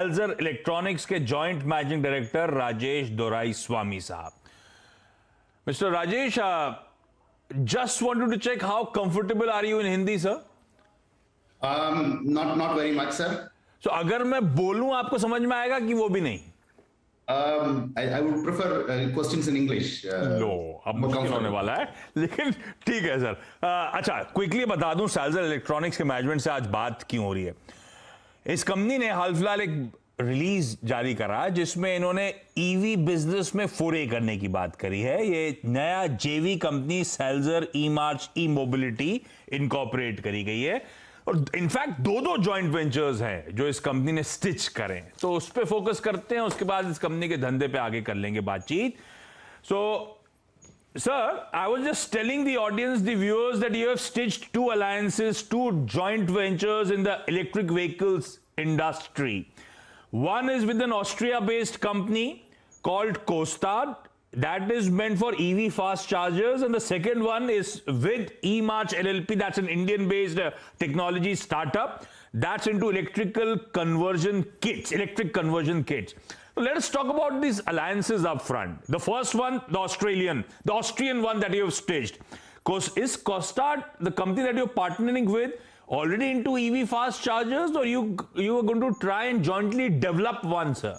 Salzer electronics के joint managing director Rajesh Doraiswamy साहब. Mr. Rajesh, just wanted to check how comfortable are you in Hindi, sir? Not very much, sir. So अगर मैं बोलूं आपको समझ में आएगा कि वो भी नहीं? I would prefer questions in English. लो अब मुश्किल होने वाला है, लेकिन ठीक है सर. अच्छा, क्विकली बता दूं साल्जर इलेक्ट्रॉनिक्स के मैनेजमेंट से आज बात क्यों हो रही है. इस कंपनी ने हाल फिलहाल एक रिलीज जारी करा जिसमें इन्होंने ईवी बिजनेस में फोरे करने की बात करी है. ये नया जेवी कंपनी साल्जर ई मार्च ई मोबिलिटी इनकॉर्पोरेट करी गई है और इनफैक्ट दो जॉइंट वेंचर्स हैं जो इस कंपनी ने स्टिच करें. तो उस पर फोकस करते हैं, उसके बाद इस कंपनी के धंधे पे आगे कर लेंगे बातचीत. So sir, I was just telling the audience, the viewers, that you have stitched two alliances, two joint ventures in the electric vehicles industry. One is with an Austria-based company called Costard, that is meant for EV fast chargers, and the second one is with eMarch LLP, that's an Indian-based technology startup that's into electrical conversion kits, electric conversion kits. So let us talk about these alliances up front. The first one, the Austrian one that you have staged. Is Costard the company that you're partnering with already into EV fast chargers, or you are going to try and jointly develop one, sir?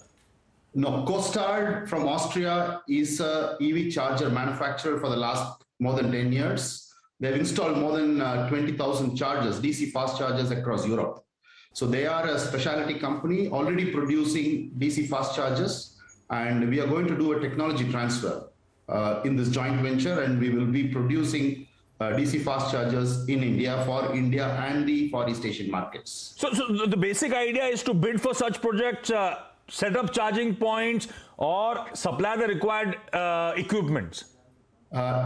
No, Costard from Austria is a EV charger manufacturer for the last more than 10 years. They've installed more than 20,000 chargers, DC fast chargers across Europe. So they are a specialty company already producing DC fast chargers, and we are going to do a technology transfer in this joint venture, and we will be producing DC fast chargers in India for India and the Far East Asian markets. So the basic idea is to bid for such projects, set up charging points, or supply the required equipments.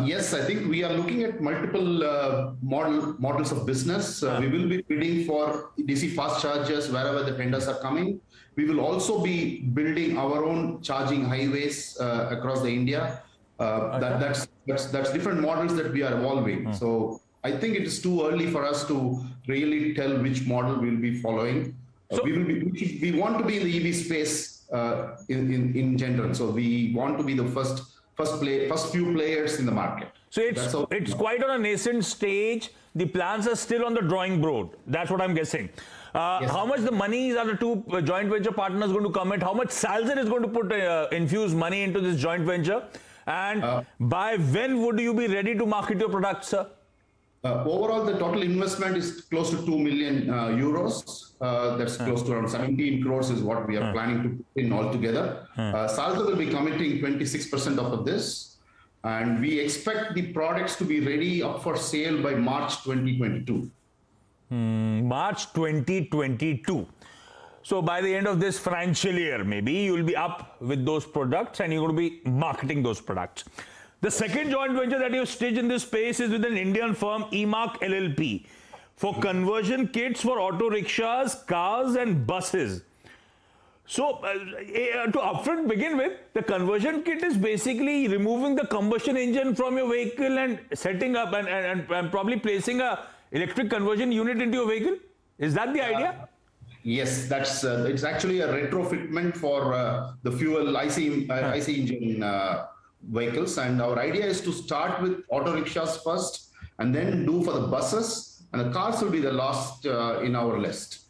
Yes, I think we are looking at multiple models of business. We will be bidding for DC fast chargers wherever the tenders are coming. We will also be building our own charging highways across the India. That's different models that we are evolving. So I think it is too early for us to really tell which model we'll be following. We want to be in the EV space in general. So we want to be the first few players in the market. So it's quite on a nascent stage. The plans are still on the drawing board. That's what I'm guessing. Yes. How much the money are the two joint venture partners going to commit? How much Salzer is going to put infuse money into this joint venture? And by when would you be ready to market your products, sir? Overall, the total investment is close to 2 million euros. That's close to around 17 crores is what we are planning to put in altogether. Salzer will be committing 26% of this, and we expect the products to be ready up for sale by March 2022. March 2022. So by the end of this financial year, maybe you'll be up with those products and you're going to be marketing those products. The second joint venture that you've staged in this space is with an Indian firm, eMarch LLP, for conversion kits for auto rickshaws, cars, and buses. So, to upfront begin with, the conversion kit is basically removing the combustion engine from your vehicle and setting up and probably placing a electric conversion unit into your vehicle. Is that the idea? Yes, that's it's actually a retrofitment for the fuel IC engine vehicles, and our idea is to start with auto rickshaws first and then do for the buses, and the cars will be the last in our list.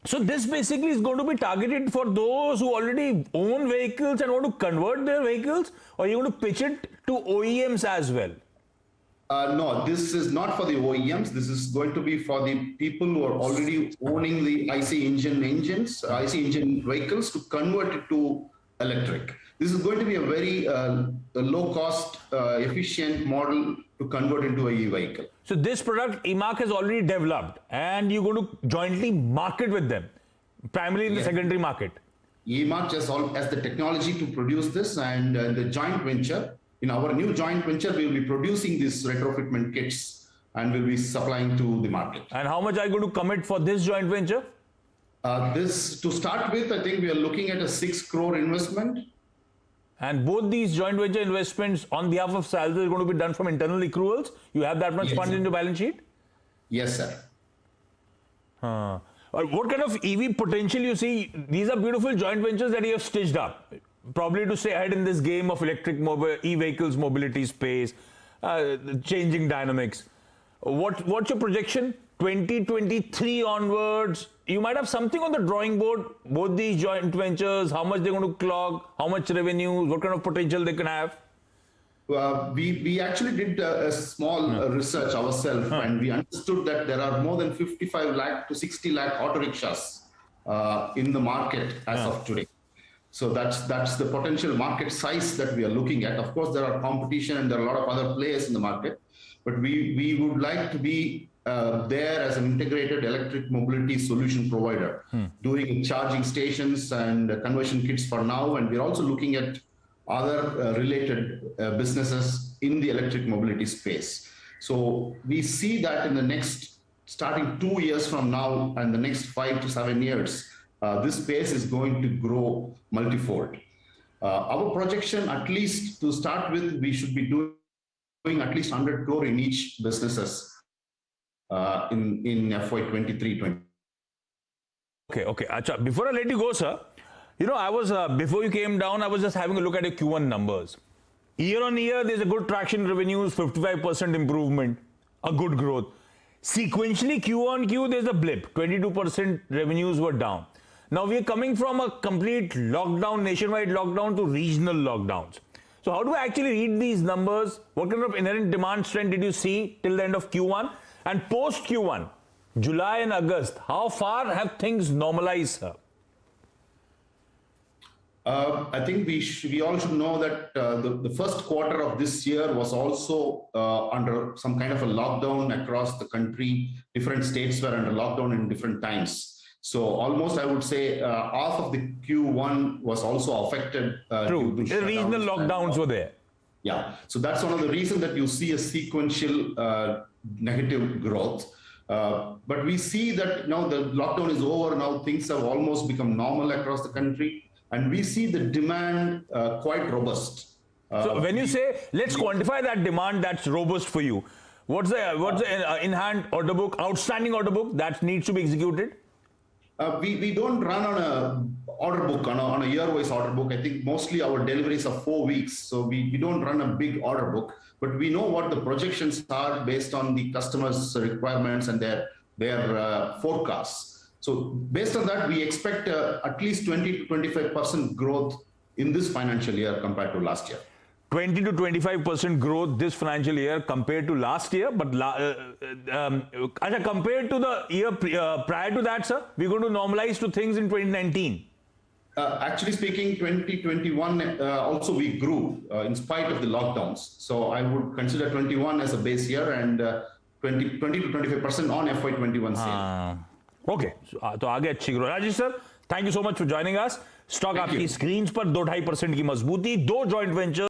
So this basically is going to be targeted for those who already own vehicles and want to convert their vehicles, or you're going to pitch it to OEMs as well? No, this is not for the OEMs. This is going to be for the people who are already owning the IC engine vehicles to convert it to electric. This is going to be a very low cost, efficient model to convert into a e-vehicle. So this product eMarch has already developed and you're going to jointly market with them, primarily in the secondary market. eMarch has the technology to produce this, and the joint venture, in our new joint venture, we will be producing these retrofitment kits and will be supplying to the market. And how much are you going to commit for this joint venture? This, to start with, I think we are looking at a 6 crore investment. And both these joint venture investments on behalf of Salzer is going to be done from internal accruals? You have that much fund in your balance sheet? Yes, sir. What kind of EV potential you see? These are beautiful joint ventures that you have stitched up, probably to stay ahead in this game of electric e-vehicles mobility space, changing dynamics. What's your projection? 2023 onwards, you might have something on the drawing board. Both these joint ventures, how much they're going to clock, how much revenue, what kind of potential they can have. We actually did a small research ourselves, and we understood that there are more than 55 lakh to 60 lakh auto rickshaws in the market as of today. So that's the potential market size that we are looking at. Of course, there are competition and there are a lot of other players in the market, but we would like to be there as an integrated electric mobility solution provider, doing charging stations and conversion kits for now, and we're also looking at other related businesses in the electric mobility space. So we see that in the next, starting 2 years from now and the next 5 to 7 years, this space is going to grow multifold. Our projection, at least to start with, we should be doing at least 100 crore in each businesses in FY 23-20. Okay. Acha, before I let you go, sir, you know, I was, before you came down, I was just having a look at your Q1 numbers. Year on year, there's a good traction in revenues, 55% improvement, a good growth. Sequentially, Q on Q, there's a blip, 22% revenues were down. Now, we are coming from a complete lockdown, nationwide lockdown to regional lockdowns. So how do I actually read these numbers? What kind of inherent demand strength did you see till the end of Q1? And post Q1, July and August, how far have things normalized, sir? I think we all should know that the first quarter of this year was also under some kind of a lockdown across the country. Different states were under lockdown in different times. So almost, I would say, half of the Q1 was also affected. True, the regional lockdowns were there. Yeah, so that's one of the reasons that you see a sequential negative growth. But we see that now the lockdown is over. Now things have almost become normal across the country. And we see the demand quite robust. So when you say, let's quantify that demand that's robust for you, what's the in-hand order book, outstanding order book that needs to be executed? We don't run on a order book, on a year-wise order book. I think mostly our deliveries are 4 weeks. So we don't run a big order book, but we know what the projections are based on the customers' requirements and their forecasts. So based on that, we expect at least 20 to 25% growth in this financial year compared to last year. 20 to 25% growth this financial year compared to last year, but compared to the year prior to that, sir, we're going to normalize to things in 2019. Actually speaking, 2021 also we grew in spite of the lockdowns. So I would consider 21 as a base year and 20 to 25% on FY21 sale. Okay तो आगे अच्छी growth. Rajesh sir, thank you so much for joining us. Stock आपकी screen पर 2-2.5% की मजबूती, 2 joint venture